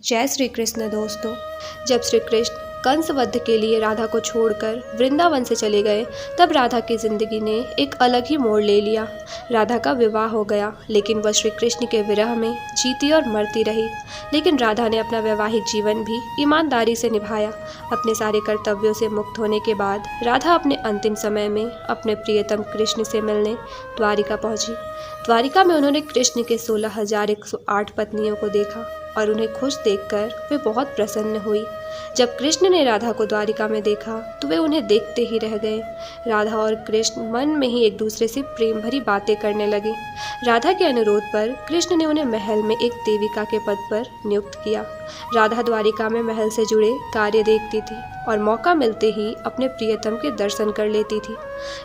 जय श्री कृष्ण दोस्तों। जब श्री कृष्ण कंस वध के लिए राधा को छोड़कर वृंदावन से चले गए, तब राधा की जिंदगी ने एक अलग ही मोड़ ले लिया। राधा का विवाह हो गया, लेकिन वह श्री कृष्ण के विरह में जीती और मरती रही। लेकिन राधा ने अपना वैवाहिक जीवन भी ईमानदारी से निभाया। अपने सारे कर्तव्यों से मुक्त होने के बाद राधा अपने अंतिम समय में अपने प्रियतम कृष्ण से मिलने द्वारिका पहुंची। द्वारिका में उन्होंने कृष्ण के 16,108 पत्नियों को देखा और उन्हें खुश देखकर वे बहुत प्रसन्न हुई। जब कृष्ण ने राधा को द्वारिका में देखा तो वे उन्हें देखते ही रह गए। राधा और कृष्ण मन में ही एक दूसरे से प्रेम भरी बातें करने लगे। राधा के अनुरोध पर कृष्ण ने उन्हें महल में एक देविका के पद पर नियुक्त किया। राधा द्वारिका में महल से जुड़े कार्य देखती थी और मौका मिलते ही अपने प्रियतम के दर्शन कर लेती थी।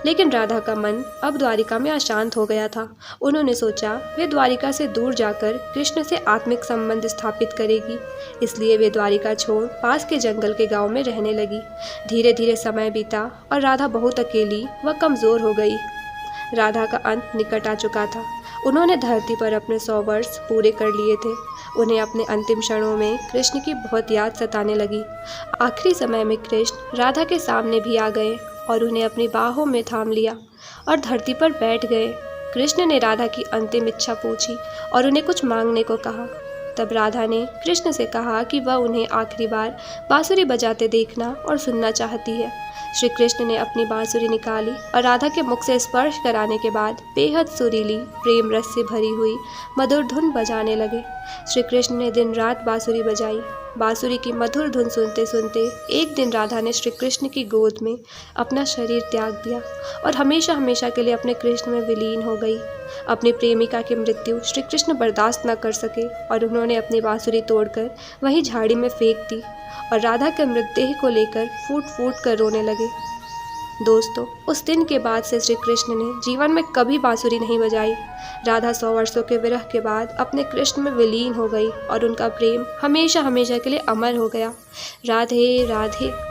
लेकिन राधा का मन अब द्वारिका में अशांत हो गया था। उन्होंने सोचा वे द्वारिका से दूर जाकर कृष्ण से आत्मिक संबंध स्थापित करेगी, इसलिए वे द्वारिका छोड़ पास के जंगल के गांव में रहने लगी। धीरे धीरे समय बीता और राधा बहुत अकेली व कमजोर हो गई। राधा का अंत निकट आ चुका था। उन्होंने धरती पर अपने 100 वर्ष पूरे कर लिए थे। उन्हें अपने अंतिम क्षणों में कृष्ण की बहुत याद सताने लगी। आखिरी समय में कृष्ण राधा के सामने भी आ गए और उन्हें अपनी बाहों में थाम लिया और धरती पर बैठ गए। कृष्ण ने राधा की अंतिम इच्छा पूछी और उन्हें कुछ मांगने को कहा। तब राधा ने कृष्ण से कहा कि वह उन्हें आखिरी बार बांसुरी बजाते देखना और सुनना चाहती है। श्री कृष्ण ने अपनी बांसुरी निकाली और राधा के मुख से स्पर्श कराने के बाद बेहद सुरीली प्रेम रस से भरी हुई मधुर धुन बजाने लगे। श्री कृष्ण ने दिन रात बांसुरी बजाई। बांसुरी की मधुर धुन सुनते सुनते एक दिन राधा ने श्री कृष्ण की गोद में अपना शरीर त्याग दिया और हमेशा हमेशा के लिए अपने कृष्ण में विलीन हो गई। अपनी प्रेमिका की मृत्यु श्री कृष्ण बर्दाश्त न कर सके और उन्होंने अपनी बांसुरी तोड़कर वहीं झाड़ी में फेंक दी और राधा के मृतदेह को लेकर फूट फूट कर रोने लगे। दोस्तों, उस दिन के बाद से श्री कृष्ण ने जीवन में कभी बांसुरी नहीं बजाई। राधा 100 वर्षों के विरह के बाद अपने कृष्ण में विलीन हो गई और उनका प्रेम हमेशा हमेशा के लिए अमर हो गया। राधे राधे।